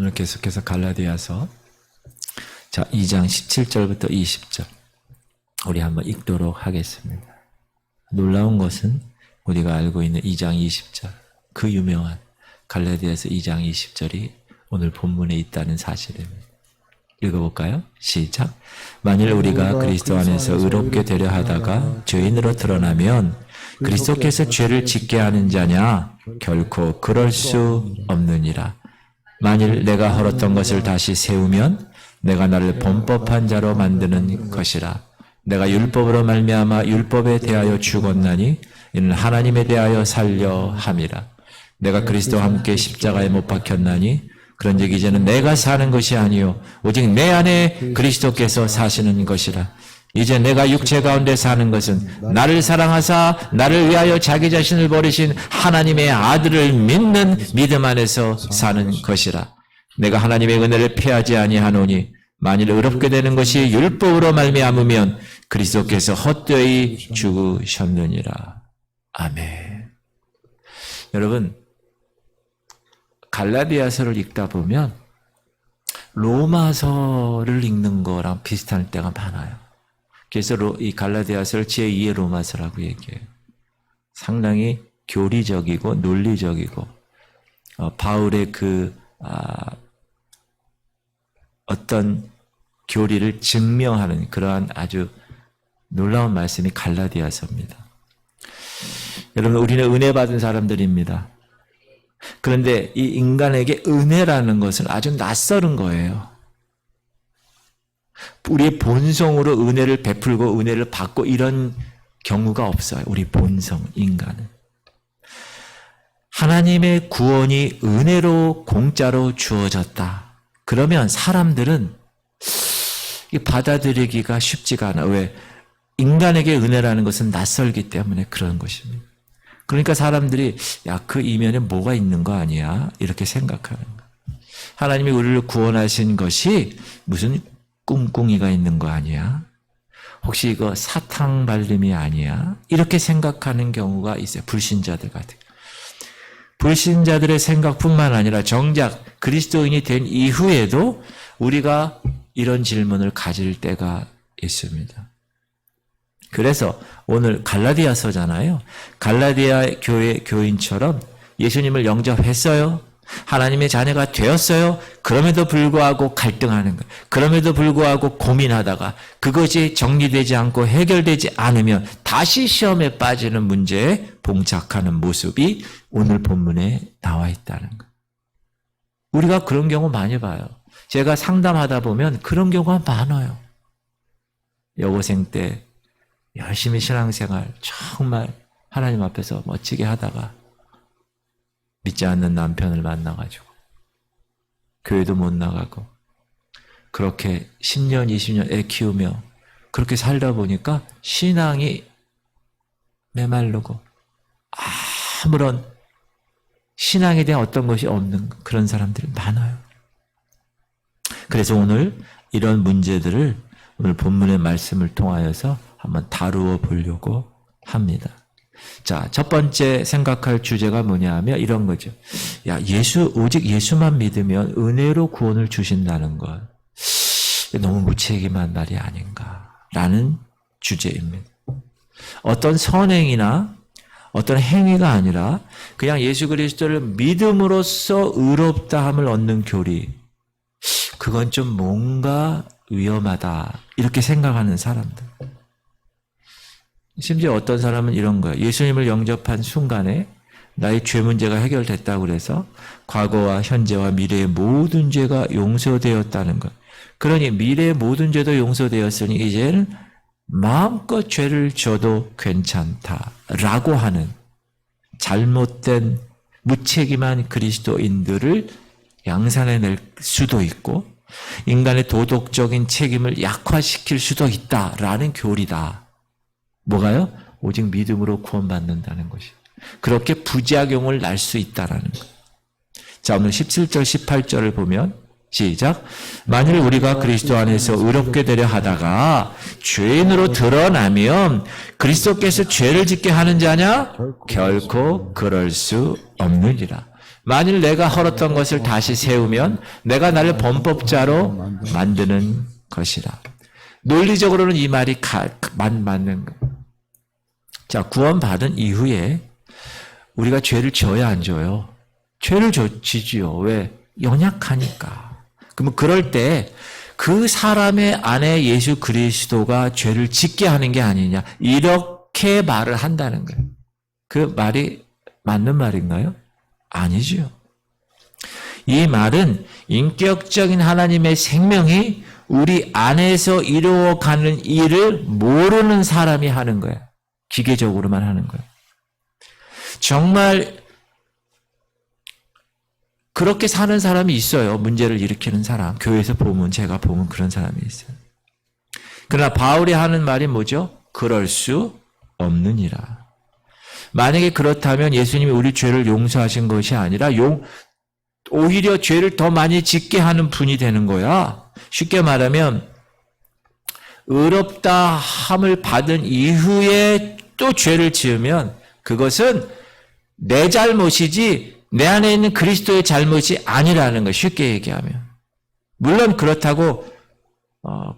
오늘 계속해서 갈라디아서 2장 17절부터 20절 우리 한번 읽도록 하겠습니다. 놀라운 것은 우리가 알고 있는 2장 20절 그 유명한 갈라디아서 2장 20절이 오늘 본문에 있다는 사실입니다. 읽어볼까요? 시작. 만일 우리가 그리스도 안에서 의롭게 되려 하다가 죄인으로 드러나면 그리스도께서 죄를 짓게 하는 자냐? 결코 그럴 수 없느니라. 만일 내가 헐었던 것을 다시 세우면 내가 나를 범법한 자로 만드는 것이라. 내가 율법으로 말미암아 율법에 대하여 죽었나니 이는 하나님에 대하여 살려 함이라. 내가 그리스도와 함께 십자가에 못 박혔나니 그런즉 이제는 내가 사는 것이 아니요 오직 내 안에 그리스도께서 사시는 것이라. 이제 내가 육체 가운데 사는 것은 나를 사랑하사 나를 위하여 자기 자신을 버리신 하나님의 아들을 믿는 믿음 안에서 사는 것이라. 내가 하나님의 은혜를 피하지 아니하노니 만일 의롭게 되는 것이 율법으로 말미암으면 그리스도께서 헛되이 죽으셨느니라. 아멘. 여러분, 갈라디아서를 읽다 보면 로마서를 읽는 거랑 비슷한 때가 많아요. 그래서 이 갈라디아서를 제2의 로마서라고 얘기해요. 상당히 교리적이고 논리적이고 바울의 어떤 교리를 증명하는 그러한 아주 놀라운 말씀이 갈라디아서입니다. 여러분, 우리는 은혜 받은 사람들입니다. 그런데 이 인간에게 은혜라는 것은 아주 낯설은 거예요. 우리의 본성으로 은혜를 베풀고 은혜를 받고 이런 경우가 없어요. 우리 본성, 인간은. 하나님의 구원이 은혜로 공짜로 주어졌다. 그러면 사람들은 받아들이기가 쉽지가 않아. 왜? 인간에게 은혜라는 것은 낯설기 때문에 그런 것입니다. 그러니까 사람들이 그 이면에 뭐가 있는 거 아니야? 이렇게 생각하는 거예요. 하나님이 우리를 구원하신 것이 무슨 꿍꿍이가 있는 거 아니야? 혹시 이거 사탕 발림이 아니야? 이렇게 생각하는 경우가 있어요. 불신자들 같은. 불신자들의 생각뿐만 아니라 정작 그리스도인이 된 이후에도 우리가 이런 질문을 가질 때가 있습니다. 그래서 오늘 갈라디아서잖아요. 갈라디아 교회 교인처럼 예수님을 영접했어요. 하나님의 자녀가 되었어요. 그럼에도 불구하고 갈등하는 거예요. 그럼에도 불구하고 고민하다가 그것이 정리되지 않고 해결되지 않으면 다시 시험에 빠지는 문제에 봉착하는 모습이 오늘 본문에 나와 있다는 거예요. 우리가 그런 경우 많이 봐요. 제가 상담하다 보면 그런 경우가 많아요. 여고생 때 열심히 신앙생활 정말 하나님 앞에서 멋지게 하다가 믿지 않는 남편을 만나가지고 교회도 못 나가고 그렇게 10년, 20년 애 키우며 그렇게 살다 보니까 신앙이 메마르고 아무런 신앙에 대한 어떤 것이 없는 그런 사람들이 많아요. 그래서 오늘 이런 문제들을 오늘 본문의 말씀을 통하여서 한번 다루어 보려고 합니다. 자, 첫 번째 생각할 주제가 뭐냐 하면 이런 거죠. 오직 예수만 믿으면 은혜로 구원을 주신다는 것. 너무 무책임한 말이 아닌가라는 주제입니다. 어떤 선행이나 어떤 행위가 아니라 그냥 예수 그리스도를 믿음으로써 의롭다함을 얻는 교리. 그건 좀 뭔가 위험하다. 이렇게 생각하는 사람들. 심지어 어떤 사람은 이런 거예요. 예수님을 영접한 순간에 나의 죄 문제가 해결됐다고 그래서 과거와 현재와 미래의 모든 죄가 용서되었다는 것. 그러니 미래의 모든 죄도 용서되었으니 이제는 마음껏 죄를 져도 괜찮다라고 하는 잘못된 무책임한 그리스도인들을 양산해낼 수도 있고 인간의 도덕적인 책임을 약화시킬 수도 있다라는 교리다. 뭐가요? 오직 믿음으로 구원받는다는 것이. 그렇게 부작용을 날 수 있다라는 것. 자, 오늘 17절, 18절을 보면 시작. 만일 우리가 그리스도 안에서 의롭게 되려 하다가 죄인으로 드러나면 그리스도께서 죄를 짓게 하는 자냐? 결코 그럴 수 없느니라. 만일 내가 헐었던 것을 다시 세우면 내가 나를 범법자로 만드는 것이라. 논리적으로는 이 말이 맞는 거예요. 자, 구원받은 이후에 우리가 죄를 지어야 안 지어요? 죄를 지지요. 왜? 연약하니까. 그러면 그럴 때 그 사람의 안에 예수 그리스도가 죄를 짓게 하는 게 아니냐. 이렇게 말을 한다는 거예요. 그 말이 맞는 말인가요? 아니지요. 이 말은 인격적인 하나님의 생명이 우리 안에서 이루어가는 일을 모르는 사람이 하는 거예요. 기계적으로만 하는 거예요. 정말 그렇게 사는 사람이 있어요. 문제를 일으키는 사람. 교회에서 보면, 제가 보면 그런 사람이 있어요. 그러나 바울이 하는 말이 뭐죠? 그럴 수 없느니라. 만약에 그렇다면 예수님이 우리 죄를 용서하신 것이 아니라 오히려 죄를 더 많이 짓게 하는 분이 되는 거야. 쉽게 말하면 의롭다 함을 받은 이후에 또 죄를 지으면 그것은 내 잘못이지 내 안에 있는 그리스도의 잘못이 아니라는 거, 쉽게 얘기하면. 물론 그렇다고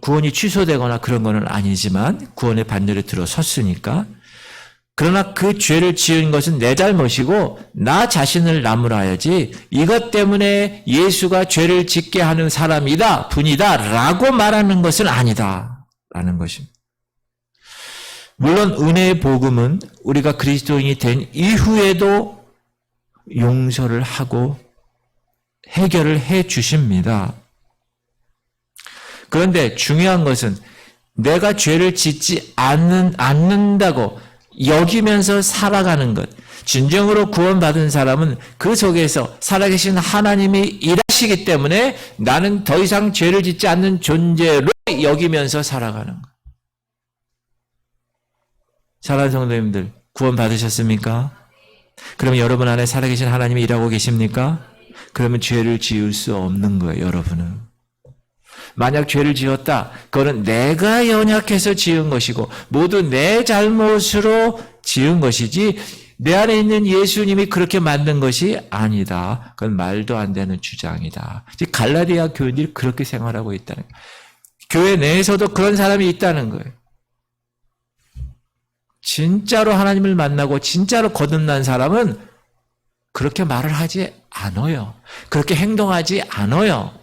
구원이 취소되거나 그런 거는 아니지만 구원의 반열에 들어섰으니까. 그러나 그 죄를 지은 것은 내 잘못이고 나 자신을 나무라야지 이것 때문에 예수가 죄를 짓게 하는 사람이다, 분이다 라고 말하는 것은 아니다 라는 것입니다. 물론 은혜의 복음은 우리가 그리스도인이 된 이후에도 용서를 하고 해결을 해 주십니다. 그런데 중요한 것은 내가 죄를 짓지 않는다고 여기면서 살아가는 것. 진정으로 구원받은 사람은 그 속에서 살아계신 하나님이 일하시기 때문에 나는 더 이상 죄를 짓지 않는 존재로 여기면서 살아가는 것. 사랑하는 성도님들, 구원받으셨습니까? 그러면 여러분 안에 살아계신 하나님이 일하고 계십니까? 그러면 죄를 지을 수 없는 거예요, 여러분은. 만약 죄를 지었다, 그거는 내가 연약해서 지은 것이고 모두 내 잘못으로 지은 것이지 내 안에 있는 예수님이 그렇게 만든 것이 아니다. 그건 말도 안 되는 주장이다. 갈라디아 교인들이 그렇게 생활하고 있다는 거예요. 교회 내에서도 그런 사람이 있다는 거예요. 진짜로 하나님을 만나고 진짜로 거듭난 사람은 그렇게 말을 하지 않아요. 그렇게 행동하지 않아요.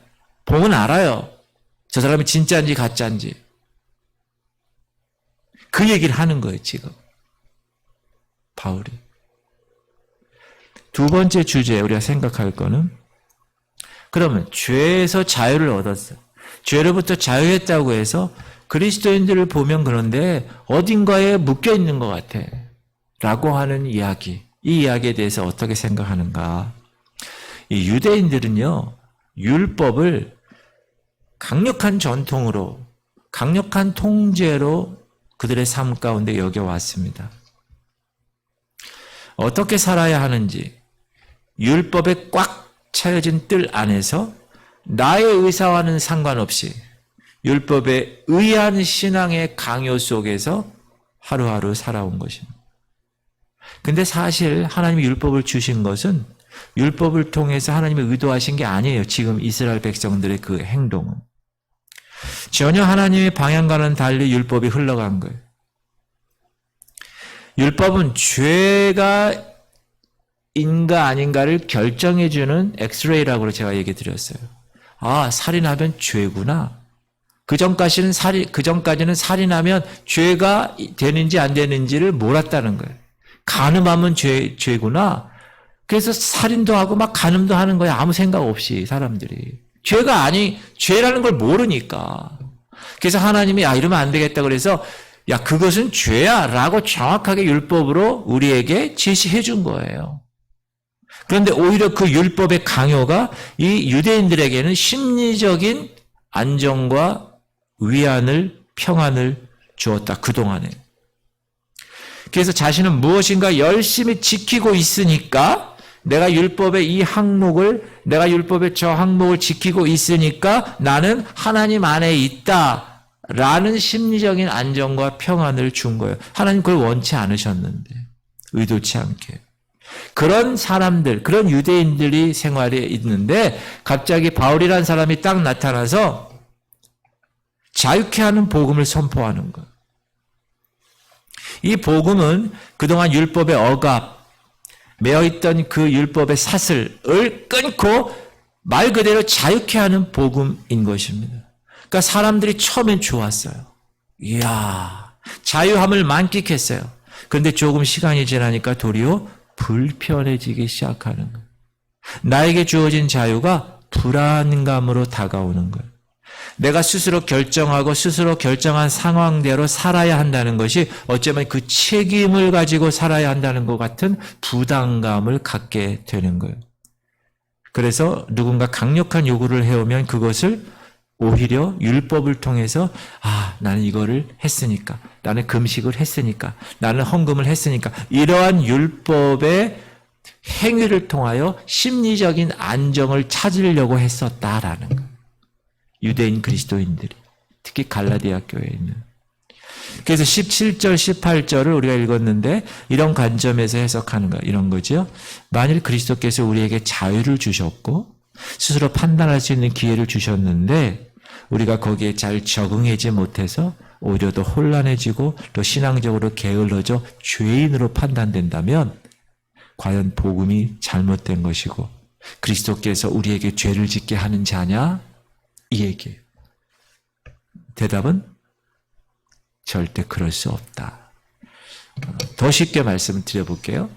보면 알아요. 저 사람이 진짜인지 가짜인지. 그 얘기를 하는 거예요, 지금. 바울이. 두 번째 주제 우리가 생각할 거는 그러면 죄에서 자유를 얻었어요. 죄로부터 자유했다고 해서 그리스도인들을 보면 그런데 어딘가에 묶여 있는 것 같아. 라고 하는 이야기. 이 이야기에 대해서 어떻게 생각하는가. 이 유대인들은요, 율법을 강력한 전통으로, 강력한 통제로 그들의 삶 가운데 여겨왔습니다. 어떻게 살아야 하는지, 율법에 꽉 차여진 뜰 안에서 나의 의사와는 상관없이 율법에 의한 신앙의 강요 속에서 하루하루 살아온 것입니다. 근데 사실 하나님이 율법을 주신 것은 율법을 통해서 하나님이 의도하신 게 아니에요. 지금 이스라엘 백성들의 그 행동은. 전혀 하나님의 방향과는 달리 율법이 흘러간 거예요. 율법은 죄가 인가 아닌가를 결정해주는 엑스레이라고 제가 얘기 드렸어요. 아, 살인하면 죄구나. 그전까지는 살인하면 죄가 되는지 안 되는지를 몰랐다는 거예요. 간음하면 죄구나. 그래서 살인도 하고 막 간음도 하는 거예요. 아무 생각 없이 사람들이. 죄라는 걸 모르니까. 그래서 하나님이 이러면 안 되겠다 그래서 그것은 죄야 라고 정확하게 율법으로 우리에게 제시해 준 거예요. 그런데 오히려 그 율법의 강요가 이 유대인들에게는 심리적인 안정과 위안을, 평안을 주었다. 그동안에. 그래서 자신은 무엇인가 열심히 지키고 있으니까 내가 율법의 저 항목을 지키고 있으니까 나는 하나님 안에 있다라는 심리적인 안정과 평안을 준 거예요. 하나님 그걸 원치 않으셨는데, 의도치 않게. 그런 사람들, 그런 유대인들이 생활에 있는데 갑자기 바울이라는 사람이 딱 나타나서 자유케 하는 복음을 선포하는 거예요. 이 복음은 그동안 율법의 억압, 매어있던 그 율법의 사슬을 끊고 말 그대로 자유케 하는 복음인 것입니다. 그러니까 사람들이 처음엔 좋았어요. 이야, 자유함을 만끽했어요. 그런데 조금 시간이 지나니까 도리어 불편해지기 시작하는 거예요. 나에게 주어진 자유가 불안감으로 다가오는 거예요. 내가 스스로 결정하고 스스로 결정한 상황대로 살아야 한다는 것이 어쩌면 그 책임을 가지고 살아야 한다는 것 같은 부담감을 갖게 되는 거예요. 그래서 누군가 강력한 요구를 해오면 그것을 오히려 율법을 통해서 나는 이거를 했으니까, 나는 금식을 했으니까, 나는 헌금을 했으니까 이러한 율법의 행위를 통하여 심리적인 안정을 찾으려고 했었다라는 거예요. 유대인 그리스도인들이, 특히 갈라디아 교회에 있는. 그래서 17절, 18절을 우리가 읽었는데 이런 관점에서 해석하는 거 이런 거죠. 만일 그리스도께서 우리에게 자유를 주셨고 스스로 판단할 수 있는 기회를 주셨는데 우리가 거기에 잘 적응하지 못해서 오히려 더 혼란해지고 또 신앙적으로 게을러져 죄인으로 판단된다면 과연 복음이 잘못된 것이고 그리스도께서 우리에게 죄를 짓게 하는 자냐? 이 얘기예요. 대답은 절대 그럴 수 없다. 더 쉽게 말씀을 드려볼게요.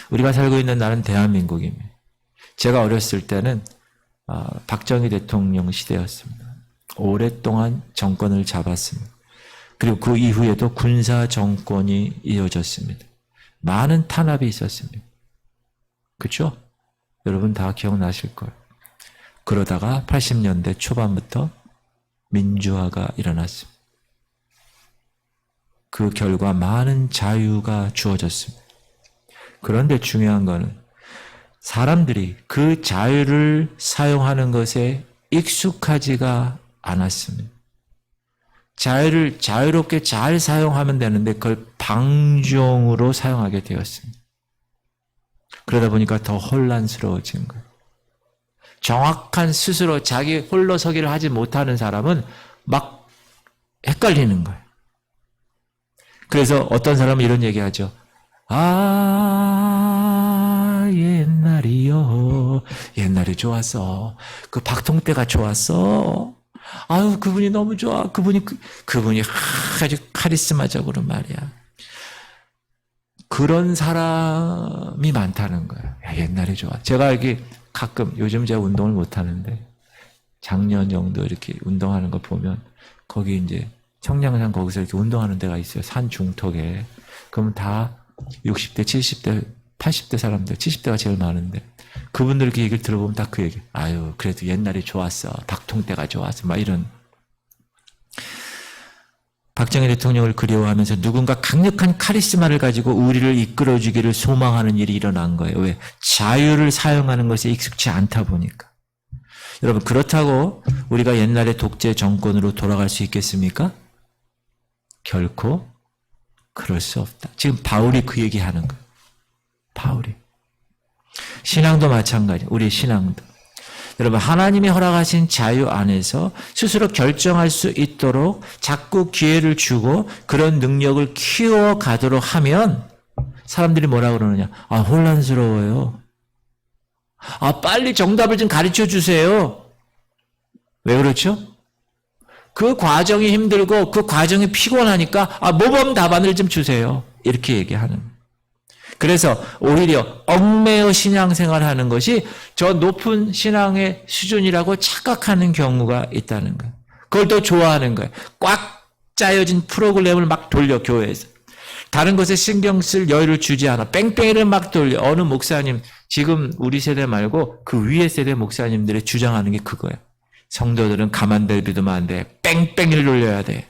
우리가 살고 있는 나라는 대한민국입니다. 제가 어렸을 때는 박정희 대통령 시대였습니다. 오랫동안 정권을 잡았습니다. 그리고 그 이후에도 군사 정권이 이어졌습니다. 많은 탄압이 있었습니다. 그렇죠? 여러분 다 기억나실 거예요. 그러다가 80년대 초반부터 민주화가 일어났습니다. 그 결과 많은 자유가 주어졌습니다. 그런데 중요한 거는 사람들이 그 자유를 사용하는 것에 익숙하지가 않았습니다. 자유를 자유롭게 잘 사용하면 되는데 그걸 방종으로 사용하게 되었습니다. 그러다 보니까 더 혼란스러워진 거예요. 정확한 스스로 자기 홀로 서기를 하지 못하는 사람은 막 헷갈리는 거예요. 그래서 어떤 사람은 이런 얘기하죠. 옛날이요. 옛날이 좋았어. 그 박통때가 좋았어. 아유, 그분이 너무 좋아. 그분이 아주 카리스마적으로 말이야. 그런 사람이 많다는 거예요. 옛날이 좋아. 제가 이렇게 가끔, 요즘 제가 운동을 못 하는데, 작년 정도 이렇게 운동하는 거 보면, 거기 이제 청량산 거기서 이렇게 운동하는 데가 있어요. 산 중턱에. 그러면 다 60대, 70대, 80대 사람들, 70대가 제일 많은데, 그분들 이렇게 얘기를 들어보면 다 그 얘기. 아유, 그래도 옛날이 좋았어. 박통때가 좋았어. 막 이런. 박정희 대통령을 그리워하면서 누군가 강력한 카리스마를 가지고 우리를 이끌어주기를 소망하는 일이 일어난 거예요. 왜? 자유를 사용하는 것에 익숙치 않다 보니까. 여러분, 그렇다고 우리가 옛날의 독재 정권으로 돌아갈 수 있겠습니까? 결코 그럴 수 없다. 지금 바울이 그 얘기하는 거예요. 바울이. 신앙도 마찬가지. 우리 신앙도. 여러분, 하나님이 허락하신 자유 안에서 스스로 결정할 수 있도록 자꾸 기회를 주고 그런 능력을 키워가도록 하면 사람들이 뭐라 그러느냐? 혼란스러워요. 빨리 정답을 좀 가르쳐 주세요. 왜 그렇죠? 그 과정이 힘들고 그 과정이 피곤하니까 모범 답안을 좀 주세요. 이렇게 얘기하는 거예요. 그래서 오히려 얽매여 신앙생활하는 것이 저 높은 신앙의 수준이라고 착각하는 경우가 있다는 거예요. 그걸 더 좋아하는 거예요. 꽉 짜여진 프로그램을 막 돌려, 교회에서. 다른 것에 신경 쓸 여유를 주지 않아. 뺑뺑이를 막 돌려. 어느 목사님, 지금 우리 세대 말고 그 위에 세대 목사님들이 주장하는 게 그거예요. 성도들은 가만두면 안 돼. 뺑뺑이를 돌려야 돼.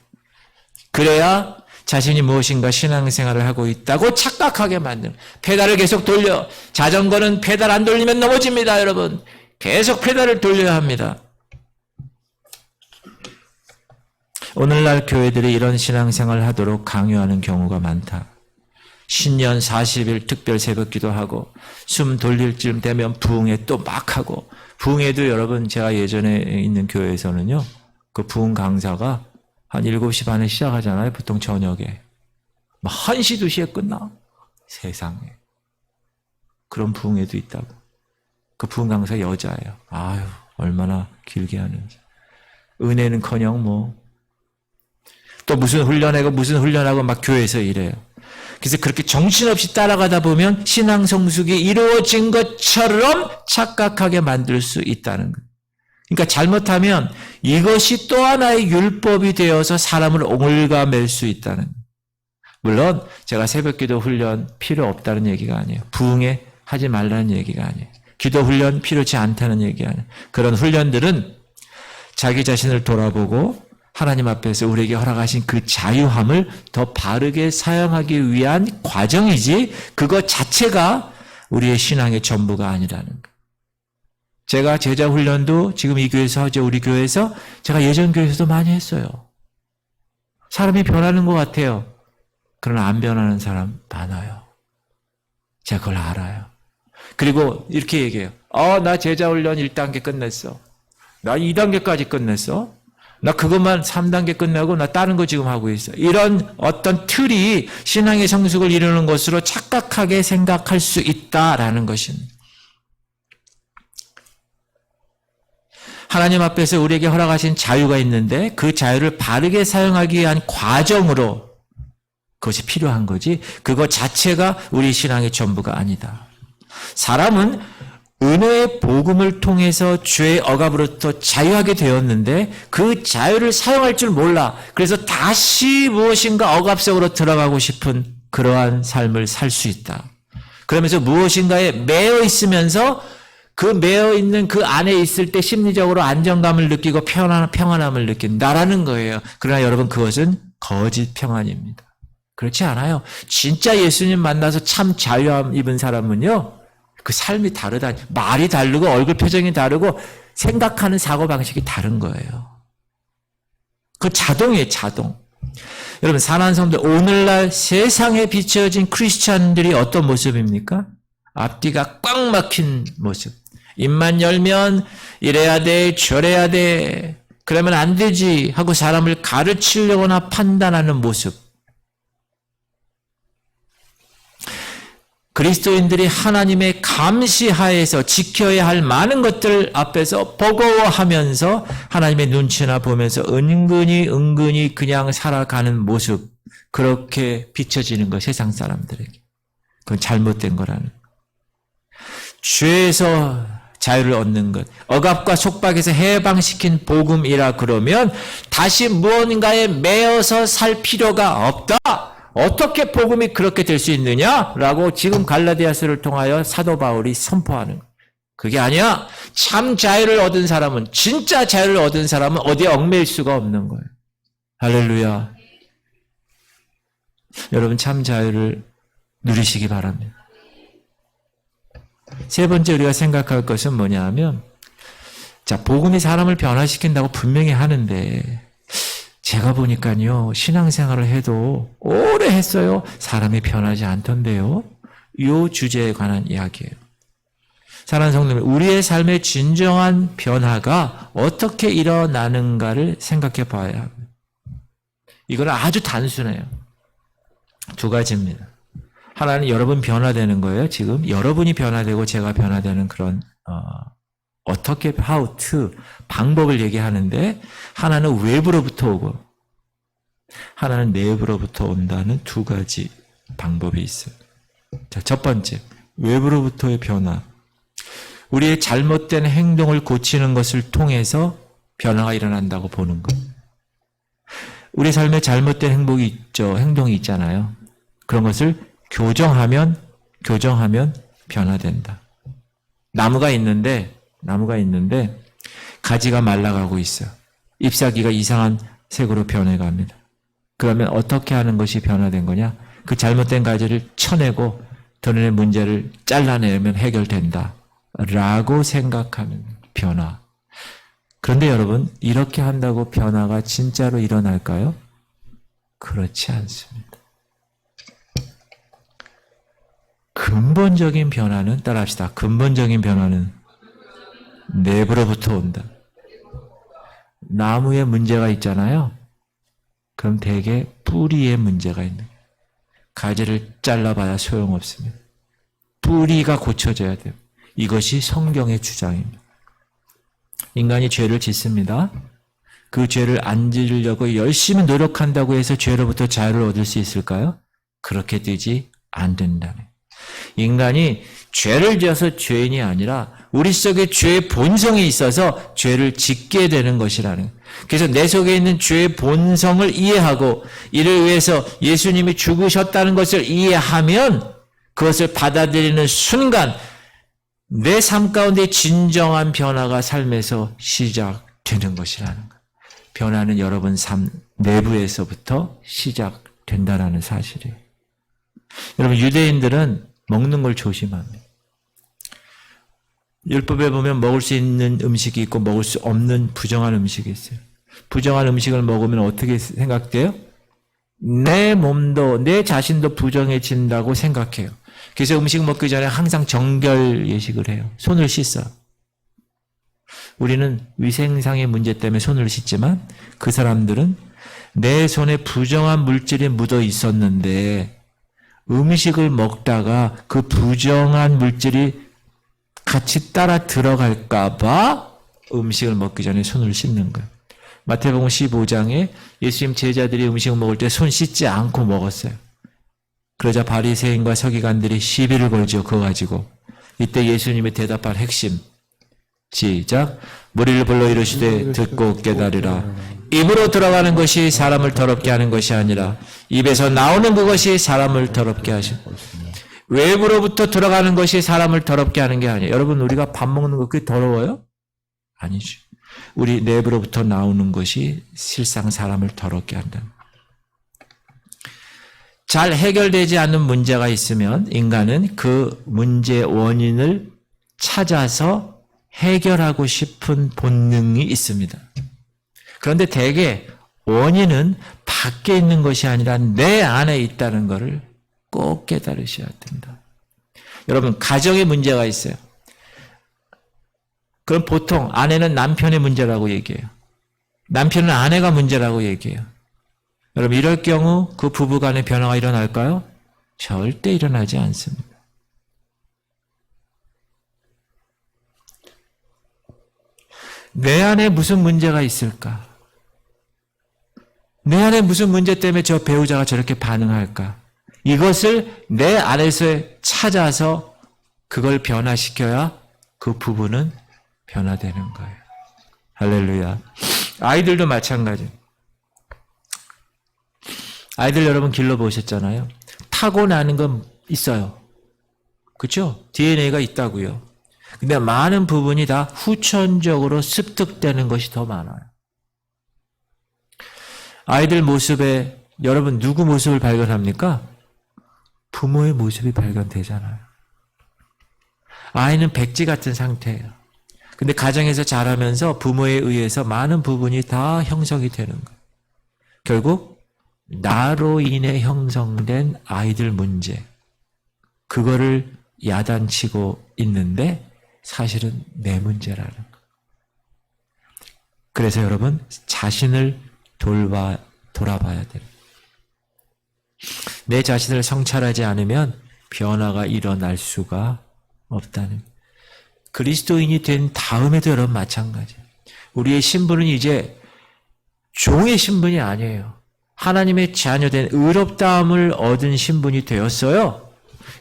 그래야 자신이 무엇인가 신앙생활을 하고 있다고 착각하게 만드는. 페달을 계속 돌려. 자전거는 페달 안 돌리면 넘어집니다, 여러분. 계속 페달을 돌려야 합니다. 오늘날 교회들이 이런 신앙생활을 하도록 강요하는 경우가 많다. 신년 40일 특별 새벽 기도하고 숨 돌릴 쯤 되면 부흥회 또 막 하고 부흥회도 여러분 제가 예전에 있는 교회에서는요. 그 부흥 강사가 한 7시 반에 시작하잖아요. 보통 저녁에. 막 1시, 2시에 끝나. 세상에. 그런 부흥회도 있다고. 그 부흥 강사 여자예요. 아유 얼마나 길게 하는지. 은혜는커녕 뭐. 또 무슨 훈련하고 막 교회에서 이래요. 그래서 그렇게 정신없이 따라가다 보면 신앙 성숙이 이루어진 것처럼 착각하게 만들 수 있다는 거예요. 그러니까 잘못하면 이것이 또 하나의 율법이 되어서 사람을 옹을가맬 수 있다는 거예요. 물론 제가 새벽기도 훈련 필요 없다는 얘기가 아니에요. 부흥회 하지 말라는 얘기가 아니에요. 기도 훈련 필요치 않다는 얘기가 아니에요. 그런 훈련들은 자기 자신을 돌아보고 하나님 앞에서 우리에게 허락하신 그 자유함을 더 바르게 사용하기 위한 과정이지 그것 자체가 우리의 신앙의 전부가 아니라는 거예요. 제가 제자 훈련도 지금 이 교회에서 하죠. 우리 교회에서 제가 예전 교회에서도 많이 했어요. 사람이 변하는 것 같아요. 그러나 안 변하는 사람 많아요. 제가 그걸 알아요. 그리고 이렇게 얘기해요. 나 제자 훈련 1단계 끝냈어. 나 2단계까지 끝냈어. 나 그것만 3단계 끝내고 나 다른 거 지금 하고 있어. 이런 어떤 틀이 신앙의 성숙을 이루는 것으로 착각하게 생각할 수 있다라는 것입니다. 하나님 앞에서 우리에게 허락하신 자유가 있는데 그 자유를 바르게 사용하기 위한 과정으로 그것이 필요한 거지 그것 자체가 우리 신앙의 전부가 아니다. 사람은 은혜의 복음을 통해서 죄의 억압으로부터 자유하게 되었는데 그 자유를 사용할 줄 몰라. 그래서 다시 무엇인가 억압 속으로 들어가고 싶은 그러한 삶을 살 수 있다. 그러면서 무엇인가에 매여 있으면서 그 매여 있는 그 안에 있을 때 심리적으로 안정감을 느끼고 평안함을 느낀다라는 거예요. 그러나 여러분 그것은 거짓 평안입니다. 그렇지 않아요. 진짜 예수님 만나서 참 자유함 입은 사람은요. 그 삶이 다르다. 말이 다르고 얼굴 표정이 다르고 생각하는 사고방식이 다른 거예요. 그 자동이에요. 자동. 여러분 사랑하는 성도들 오늘날 세상에 비춰진 크리스찬들이 어떤 모습입니까? 앞뒤가 꽉 막힌 모습. 입만 열면 이래야 돼 저래야 돼 그러면 안 되지 하고 사람을 가르치려거나 판단하는 모습. 그리스도인들이 하나님의 감시하에서 지켜야 할 많은 것들 앞에서 버거워하면서 하나님의 눈치나 보면서 은근히 그냥 살아가는 모습 그렇게 비춰지는 거 세상 사람들에게. 그건 잘못된 거라는 거. 죄에서 자유를 얻는 것, 억압과 속박에서 해방시킨 복음이라 그러면 다시 무언가에 매여서 살 필요가 없다. 어떻게 복음이 그렇게 될 수 있느냐라고 지금 갈라디아서를 통하여 사도 바울이 선포하는 거예요. 그게 아니야. 참 자유를 얻은 사람은 진짜 자유를 얻은 사람은 어디에 얽매일 수가 없는 거예요. 할렐루야. 여러분 참 자유를 누리시기 바랍니다. 세 번째 우리가 생각할 것은 뭐냐 하면 자 복음이 사람을 변화시킨다고 분명히 하는데 제가 보니까요, 신앙생활을 해도 오래 했어요. 사람이 변하지 않던데요. 이 주제에 관한 이야기예요. 사랑하는 성도님, 우리의 삶의 진정한 변화가 어떻게 일어나는가를 생각해 봐야 합니다. 이건 아주 단순해요. 두 가지입니다. 하나는 여러분 변화되는 거예요. 지금 여러분이 변화되고 제가 변화되는 그런 어떻게 how to 방법을 얘기하는데 하나는 외부로부터 오고 하나는 내부로부터 온다는 두 가지 방법이 있어요. 자, 첫 번째 외부로부터의 변화. 우리의 잘못된 행동을 고치는 것을 통해서 변화가 일어난다고 보는 것. 우리 삶에 잘못된 행동이 있잖아요. 그런 것을 교정하면 변화된다. 나무가 있는데 가지가 말라가고 있어요. 잎사귀가 이상한 색으로 변해갑니다. 그러면 어떻게 하는 것이 변화된 거냐? 그 잘못된 가지를 쳐내고 드러낸 문제를 잘라내면 해결된다. 라고 생각하는 변화. 그런데 여러분, 이렇게 한다고 변화가 진짜로 일어날까요? 그렇지 않습니다. 근본적인 변화는, 따라합시다. 근본적인 변화는 내부로부터 온다. 나무에 문제가 있잖아요. 그럼 대개 뿌리에 문제가 있는 거예요. 가지를 잘라봐야 소용없습니다. 뿌리가 고쳐져야 돼요. 이것이 성경의 주장입니다. 인간이 죄를 짓습니다. 그 죄를 안 지으려고 열심히 노력한다고 해서 죄로부터 자유를 얻을 수 있을까요? 그렇게 되지 않는다네. 인간이 죄를 지어서 죄인이 아니라 우리 속에 죄의 본성이 있어서 죄를 짓게 되는 것이라는 거예요. 그래서 내 속에 있는 죄의 본성을 이해하고 이를 위해서 예수님이 죽으셨다는 것을 이해하면 그것을 받아들이는 순간 내 삶 가운데 진정한 변화가 삶에서 시작되는 것이라는 거예요. 변화는 여러분 삶 내부에서부터 시작된다는 사실이에요. 여러분, 유대인들은 먹는 걸 조심합니다. 율법에 보면 먹을 수 있는 음식이 있고 먹을 수 없는 부정한 음식이 있어요. 부정한 음식을 먹으면 어떻게 생각돼요? 내 몸도 내 자신도 부정해진다고 생각해요. 그래서 음식 먹기 전에 항상 정결 예식을 해요. 손을 씻어요. 우리는 위생상의 문제 때문에 손을 씻지만 그 사람들은 내 손에 부정한 물질이 묻어 있었는데 음식을 먹다가 그 부정한 물질이 같이 따라 들어갈까봐 음식을 먹기 전에 손을 씻는 거예요. 마태복음 15장에 예수님 제자들이 음식을 먹을 때 손 씻지 않고 먹었어요. 그러자 바리새인과 서기관들이 시비를 걸죠. 그거 가지고. 이때 예수님이 대답할 핵심. 시작. 무리를 불러 이르시되 듣고 깨달으라. 입으로 들어가는 것이 사람을 더럽게 하는 것이 아니라 입에서 나오는 그것이 사람을 더럽게 하시고, 외부로부터 들어가는 것이 사람을 더럽게 하는 게 아니에요. 여러분, 우리가 밥 먹는 거 그게 더러워요? 아니죠. 우리 내부로부터 나오는 것이 실상 사람을 더럽게 한다. 잘 해결되지 않는 문제가 있으면 인간은 그 문제의 원인을 찾아서 해결하고 싶은 본능이 있습니다. 그런데 대개 원인은 밖에 있는 것이 아니라 내 안에 있다는 것을 꼭 깨달으셔야 된다. 여러분, 가정에 문제가 있어요. 그럼 보통 아내는 남편의 문제라고 얘기해요. 남편은 아내가 문제라고 얘기해요. 여러분, 이럴 경우 그 부부 간의 변화가 일어날까요? 절대 일어나지 않습니다. 내 안에 무슨 문제가 있을까? 내 안에 무슨 문제 때문에 저 배우자가 저렇게 반응할까? 이것을 내 안에서 찾아서 그걸 변화시켜야 그 부부는 변화되는 거예요. 할렐루야. 아이들도 마찬가지. 아이들 여러분 길러보셨잖아요. 타고나는 건 있어요. 그렇죠? DNA가 있다고요. 근데 많은 부분이 다 후천적으로 습득되는 것이 더 많아요. 아이들 모습에 여러분 누구 모습을 발견합니까? 부모의 모습이 발견되잖아요. 아이는 백지 같은 상태예요. 근데 가정에서 자라면서 부모에 의해서 많은 부분이 다 형성이 되는 거예요. 결국 나로 인해 형성된 아이들 문제, 그거를 야단치고 있는데 사실은 내 문제라는 거예요. 그래서 여러분 자신을 돌아봐야 돼요. 내 자신을 성찰하지 않으면 변화가 일어날 수가 없다는 거예요. 그리스도인이 된 다음에도 여러분 마찬가지예요. 우리의 신분은 이제 종의 신분이 아니에요. 하나님의 자녀된 의롭다함을 얻은 신분이 되었어요.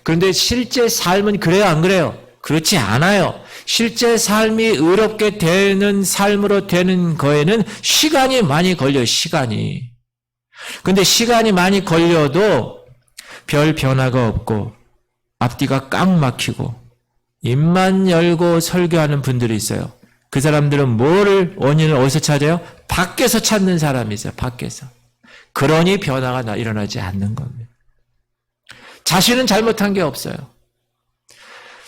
그런데 실제 삶은 그래요, 안 그래요? 그렇지 않아요. 실제 삶이 의롭게 되는 삶으로 되는 거에는 시간이 많이 걸려요, 시간이. 근데 시간이 많이 걸려도 별 변화가 없고 앞뒤가 꽉 막히고 입만 열고 설교하는 분들이 있어요. 그 사람들은 원인을 어디서 찾아요? 밖에서 찾는 사람이 있어요, 밖에서. 그러니 변화가 일어나지 않는 겁니다. 자신은 잘못한 게 없어요.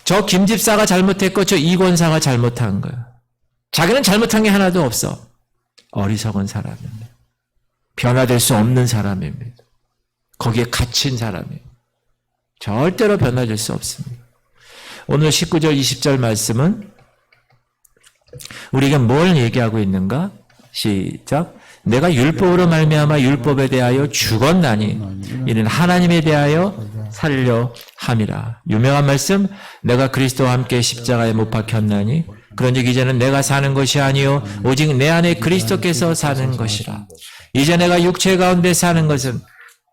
저 김집사가 잘못했고 저 이권사가 잘못한 거예요. 자기는 잘못한 게 하나도 없어. 어리석은 사람입니다. 변화될 수 없는 사람입니다. 거기에 갇힌 사람이에요. 절대로 변화될 수 없습니다. 오늘 19절 20절 말씀은 우리가 뭘 얘기하고 있는가? 시작. 내가 율법으로 말미암아 율법에 대하여 죽었나니 이는 하나님에 대하여 살려 함이라. 유명한 말씀, 내가 그리스도와 함께 십자가에 못 박혔나니 그런즉 이제는 내가 사는 것이 아니요 오직 내 안에 그리스도께서 사는 것이라. 이제 내가 육체 가운데 사는 것은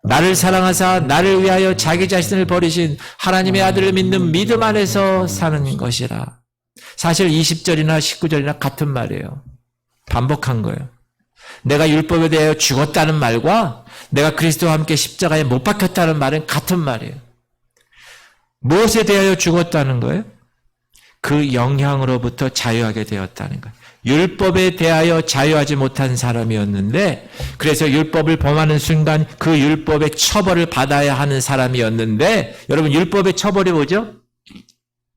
나를 사랑하사 나를 위하여 자기 자신을 버리신 하나님의 아들을 믿는 믿음 안에서 사는 것이라. 사실 20절이나 19절이나 같은 말이에요. 반복한 거예요. 내가 율법에 대하여 죽었다는 말과 내가 그리스도와 함께 십자가에 못 박혔다는 말은 같은 말이에요. 무엇에 대하여 죽었다는 거예요? 그 영향으로부터 자유하게 되었다는 거예요. 율법에 대하여 자유하지 못한 사람이었는데, 그래서 율법을 범하는 순간 그 율법의 처벌을 받아야 하는 사람이었는데, 여러분 율법의 처벌이 뭐죠?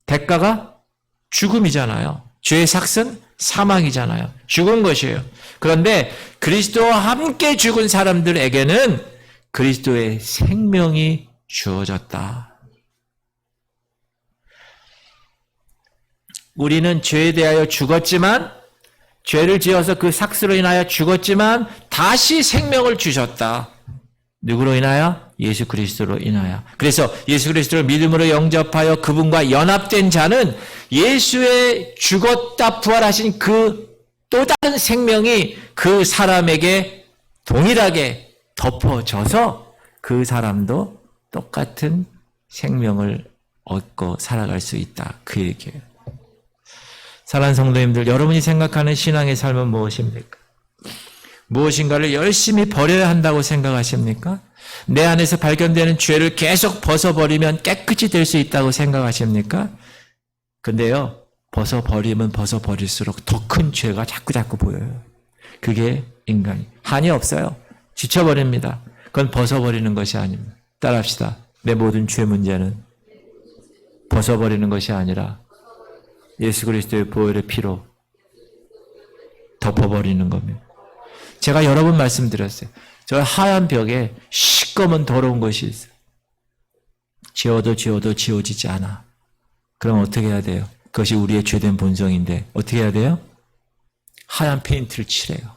대가가 죽음이잖아요. 죄의 삭은 사망이잖아요. 죽은 것이에요. 그런데 그리스도와 함께 죽은 사람들에게는 그리스도의 생명이 주어졌다. 우리는 죄에 대하여 죽었지만, 죄를 지어서 그 삭스로 인하여 죽었지만 다시 생명을 주셨다. 누구로 인하여? 예수 그리스도로 인하여. 그래서 예수 그리스도를 믿음으로 영접하여 그분과 연합된 자는 예수의 죽었다 부활하신 그 또 다른 생명이 그 사람에게 동일하게 덮어져서 그 사람도 똑같은 생명을 얻고 살아갈 수 있다. 그 얘기예요. 사랑하는 성도님들, 여러분이 생각하는 신앙의 삶은 무엇입니까? 무엇인가를 열심히 버려야 한다고 생각하십니까? 내 안에서 발견되는 죄를 계속 벗어버리면 깨끗이 될 수 있다고 생각하십니까? 근데요, 벗어버리면 벗어버릴수록 더 큰 죄가 자꾸 보여요. 그게 인간이. 한이 없어요. 지쳐버립니다. 그건 벗어버리는 것이 아닙니다. 따라합시다. 내 모든 죄 문제는 벗어버리는 것이 아니라 예수 그리스도의 보혈의 피로 덮어버리는 겁니다. 제가 여러 번 말씀드렸어요. 저 하얀 벽에 시꺼먼 더러운 것이 있어요. 지워도 지워지지 않아. 그럼 어떻게 해야 돼요? 그것이 우리의 죄된 본성인데 어떻게 해야 돼요? 하얀 페인트를 칠해요.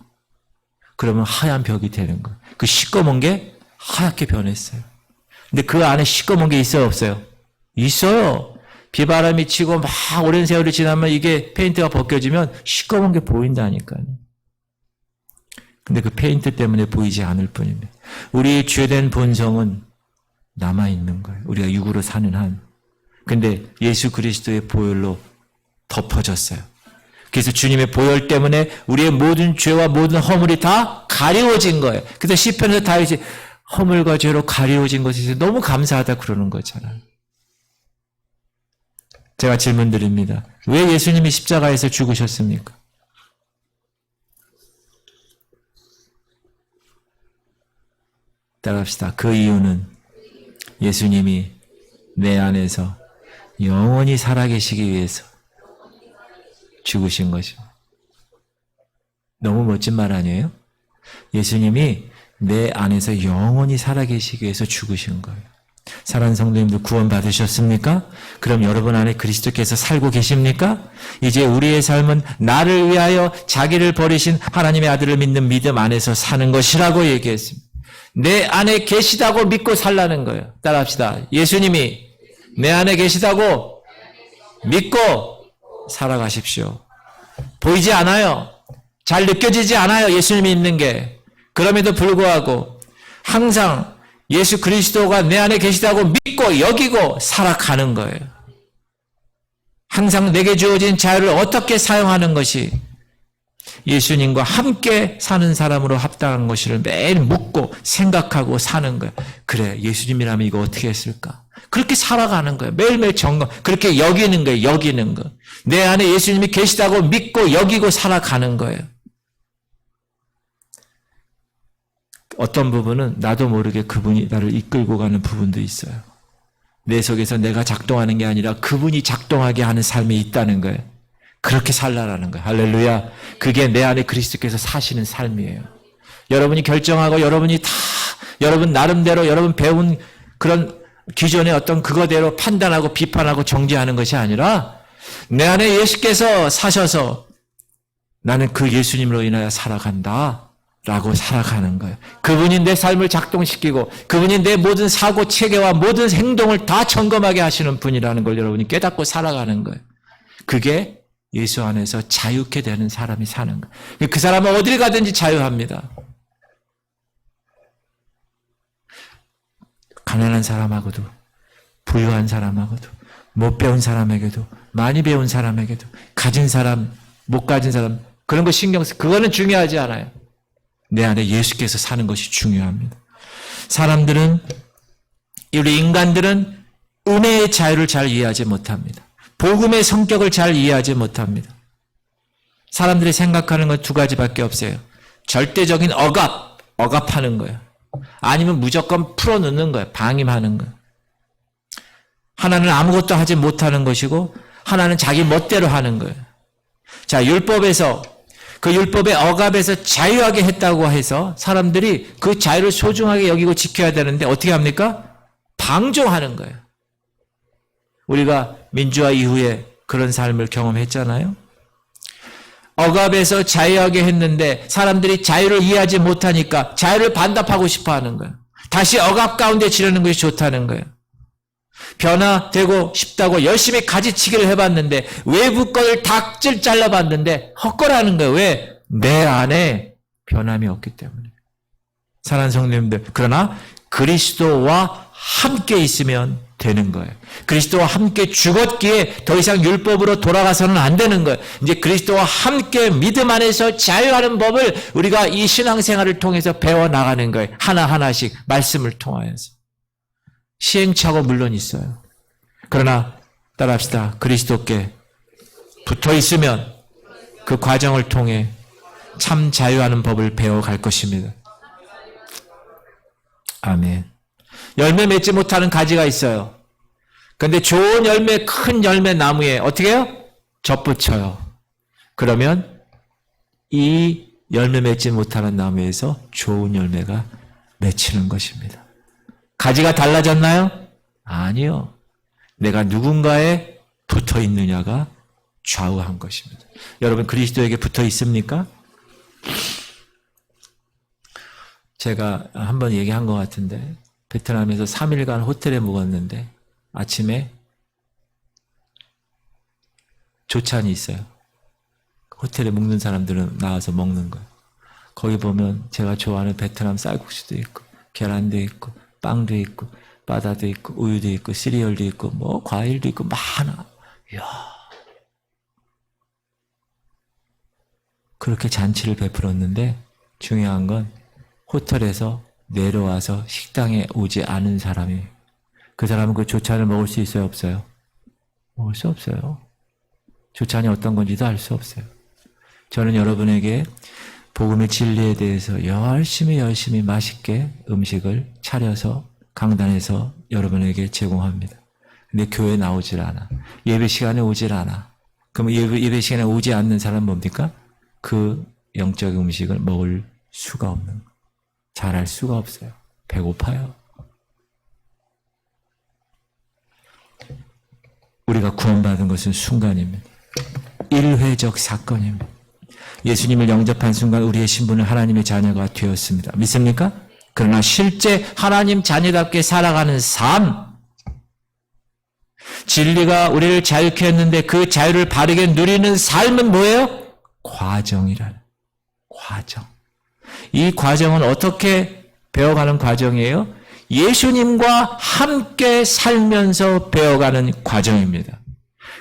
그러면 하얀 벽이 되는 거예요. 그 시꺼먼 게 하얗게 변했어요. 근데 그 안에 시꺼먼 게 있어요, 없어요? 있어요. 비바람이 치고 막 오랜 세월이 지나면 이게 페인트가 벗겨지면 시꺼먼 게 보인다니까요. 근데 그 페인트 때문에 보이지 않을 뿐입니다. 우리의 죄된 본성은 남아있는 거예요. 우리가 육으로 사는 한. 근데 예수 그리스도의 보혈로 덮어졌어요. 그래서 주님의 보혈 때문에 우리의 모든 죄와 모든 허물이 다 가리워진 거예요. 그래서 시편에서 다윗이 허물과 죄로 가리워진 것이 너무 감사하다 그러는 거잖아요. 제가 질문 드립니다. 왜 예수님이 십자가에서 죽으셨습니까? 따라합시다. 그 이유는 예수님이 내 안에서 영원히 살아계시기 위해서 죽으신 것입니다. 너무 멋진 말 아니에요? 예수님이 내 안에서 영원히 살아계시기 위해서 죽으신 거예요. 사랑하는 성도님들 구원 받으셨습니까? 그럼 여러분 안에 그리스도께서 살고 계십니까? 이제 우리의 삶은 나를 위하여 자기를 버리신 하나님의 아들을 믿는 믿음 안에서 사는 것이라고 얘기했습니다. 내 안에 계시다고 믿고 살라는 거예요. 따라합시다. 예수님이 내 안에 계시다고 믿고 살아가십시오. 보이지 않아요. 잘 느껴지지 않아요. 예수님이 있는 게. 그럼에도 불구하고 항상 예수 그리스도가 내 안에 계시다고 믿고 여기고 살아가는 거예요. 항상 내게 주어진 자유를 어떻게 사용하는 것이 예수님과 함께 사는 사람으로 합당한 것을 매일 묻고 생각하고 사는 거예요. 그래, 예수님이라면 이거 어떻게 했을까? 그렇게 살아가는 거예요. 매일매일 점검. 그렇게 여기는 거예요. 여기는 거. 내 안에 예수님이 계시다고 믿고 여기고 살아가는 거예요. 어떤 부분은 나도 모르게 그분이 나를 이끌고 가는 부분도 있어요. 내 속에서 내가 작동하는 게 아니라 그분이 작동하게 하는 삶이 있다는 거예요. 그렇게 살라라는 거예요. 할렐루야. 그게 내 안에 그리스도께서 사시는 삶이에요. 여러분이 결정하고 여러분이 다 여러분 나름대로 여러분 배운 그런 기존의 어떤 그거대로 판단하고 비판하고 정죄하는 것이 아니라 내 안에 예수께서 사셔서 나는 그 예수님으로 인하여 살아간다 라고 살아가는 거예요. 그분이 내 삶을 작동시키고 그분이 내 모든 사고 체계와 모든 행동을 다 점검하게 하시는 분이라는 걸 여러분이 깨닫고 살아가는 거예요. 그게 예수 안에서 자유케 되는 사람이 사는 거예요. 그 사람은 어딜 가든지 자유합니다. 가난한 사람하고도 부유한 사람하고도 못 배운 사람에게도 많이 배운 사람에게도 가진 사람 못 가진 사람 그런 거 신경 쓰 그거는 중요하지 않아요. 내 안에 예수께서 사는 것이 중요합니다. 사람들은 우리 인간들은 은혜의 자유를 잘 이해하지 못합니다. 복음의 성격을 잘 이해하지 못합니다. 사람들이 생각하는 건 두 가지밖에 없어요. 절대적인 억압하는 거예요. 아니면 무조건 풀어놓는 거예요. 방임하는 거예요. 하나는 아무것도 하지 못하는 것이고 하나는 자기 멋대로 하는 거예요. 자, 율법에서 그 율법의 억압에서 자유하게 했다고 해서 사람들이 그 자유를 소중하게 여기고 지켜야 되는데 어떻게 합니까? 방종하는 거예요. 우리가 민주화 이후에 그런 삶을 경험했잖아요. 억압에서 자유하게 했는데 사람들이 자유를 이해하지 못하니까 자유를 반납하고 싶어 하는 거예요. 다시 억압 가운데 지르는 것이 좋다는 거예요. 변화되고 싶다고 열심히 가지치기를 해봤는데 외부 것을 다 잘라봤는데 헛거라는 거예요. 왜? 내 안에 변함이 없기 때문에. 사랑하는 성도님들, 그러나 그리스도와 함께 있으면 되는 거예요. 그리스도와 함께 죽었기에 더 이상 율법으로 돌아가서는 안 되는 거예요. 이제 그리스도와 함께 믿음 안에서 자유하는 법을 우리가 이 신앙생활을 통해서 배워나가는 거예요. 하나하나씩 말씀을 통하여서. 시행착오 물론 있어요. 그러나 따라합시다. 그리스도께 붙어 있으면 그 과정을 통해 참 자유하는 법을 배워갈 것입니다. 아멘. 열매 맺지 못하는 가지가 있어요. 그런데 좋은 열매, 큰 열매 나무에 어떻게 해요? 접붙여요. 그러면 이 열매 맺지 못하는 나무에서 좋은 열매가 맺히는 것입니다. 가지가 달라졌나요? 아니요. 내가 누군가에 붙어 있느냐가 좌우한 것입니다. 여러분 그리스도에게 붙어 있습니까? 제가 한번 얘기한 것 같은데 베트남에서 3일간 호텔에 묵었는데 아침에 조찬이 있어요. 호텔에 묵는 사람들은 나와서 먹는 거예요. 거기 보면 제가 좋아하는 베트남 쌀국수도 있고 계란도 있고 빵도 있고 바다도 있고 우유도 있고 시리얼도 있고 뭐 과일도 있고 많아. 이야. 그렇게 잔치를 베풀었는데 중요한 건 호텔에서 내려와서 식당에 오지 않은 사람이 그 사람은 그 조찬을 먹을 수 있어요? 없어요? 먹을 수 없어요. 조찬이 어떤 건지도 알 수 없어요. 저는 여러분에게 복음의 진리에 대해서 열심히 맛있게 음식을 차려서 강단에서 여러분에게 제공합니다. 근데 교회에 나오질 않아. 예배 시간에 오질 않아. 그럼 예배 시간에 오지 않는 사람은 뭡니까? 그 영적 음식을 먹을 수가 없는 거예요. 잘할 수가 없어요. 배고파요. 우리가 구원받은 것은 순간입니다. 일회적 사건입니다. 예수님을 영접한 순간 우리의 신분은 하나님의 자녀가 되었습니다. 믿습니까? 그러나 실제 하나님 자녀답게 살아가는 삶, 진리가 우리를 자유케 했는데 그 자유를 바르게 누리는 삶은 뭐예요? 과정이라는 과정. 이 과정은 어떻게 배워가는 과정이에요? 예수님과 함께 살면서 배워가는 과정입니다.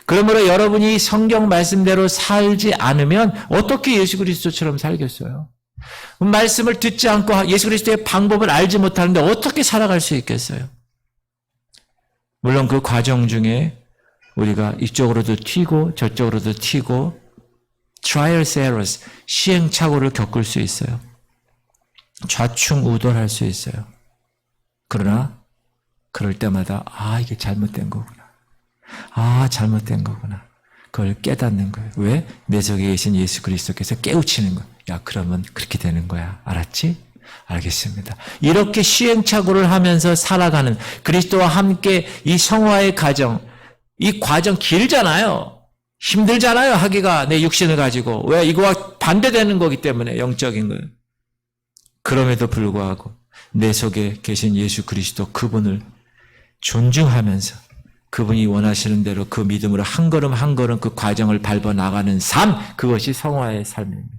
그러므로 여러분이 성경 말씀대로 살지 않으면 어떻게 예수 그리스도처럼 살겠어요? 말씀을 듣지 않고 예수 그리스도의 방법을 알지 못하는데 어떻게 살아갈 수 있겠어요? 물론 그 과정 중에 우리가 이쪽으로도 튀고 저쪽으로도 튀고 trials, errors, 시행착오를 겪을 수 있어요. 좌충우돌할 수 있어요. 그러나 그럴 때마다 이게 잘못된 거구나. 잘못된 거구나. 그걸 깨닫는 거예요. 왜? 내 속에 계신 예수 그리스도께서 깨우치는 거예요. 야, 그러면 그렇게 되는 거야. 알았지? 알겠습니다. 이렇게 시행착오를 하면서 살아가는 그리스도와 함께 이 성화의 과정, 이 과정 길잖아요. 힘들잖아요. 하기가 내 육신을 가지고. 왜? 이거와 반대되는 거기 때문에 영적인 거예요. 그럼에도 불구하고 내 속에 계신 예수 그리스도 그분을 존중하면서 그분이 원하시는 대로 그 믿음으로 한 걸음 한 걸음 그 과정을 밟아 나가는 삶, 그것이 성화의 삶입니다.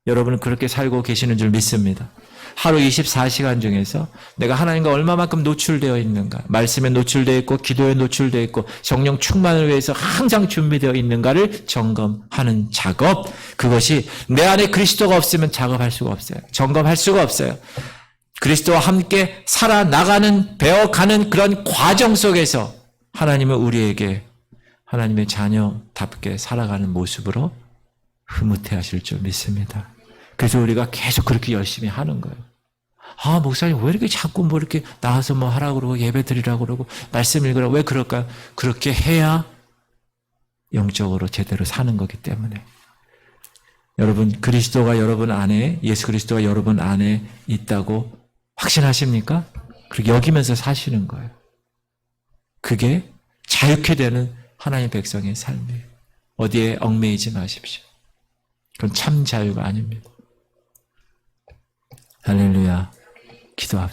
여러분은 그렇게 살고 계시는 줄 믿습니다. 하루 24시간 중에서 내가 하나님과 얼마만큼 노출되어 있는가, 말씀에 노출되어 있고 기도에 노출되어 있고 성령 충만을 위해서 항상 준비되어 있는가를 점검하는 작업, 그것이 내 안에 그리스도가 없으면 작업할 수가 없어요. 점검할 수가 없어요. 그리스도와 함께 살아나가는, 배워가는 그런 과정 속에서 하나님은 우리에게 하나님의 자녀답게 살아가는 모습으로 흐뭇해 하실 줄 믿습니다. 그래서 우리가 계속 그렇게 열심히 하는 거예요. 아, 목사님 왜 이렇게 자꾸 뭐 이렇게 나와서 뭐 하라고 그러고 예배 드리라고 그러고 말씀 읽으라고, 왜 그럴까요? 그렇게 해야 영적으로 제대로 사는 거기 때문에. 여러분, 그리스도가 여러분 안에, 예수 그리스도가 여러분 안에 있다고 확신하십니까? 그렇게 여기면서 사시는 거예요. 그게 자유케 되는 하나님 백성의 삶이에요. 어디에 얽매이지 마십시오. 그건 참 자유가 아닙니다. 할렐루야. 기도합시다.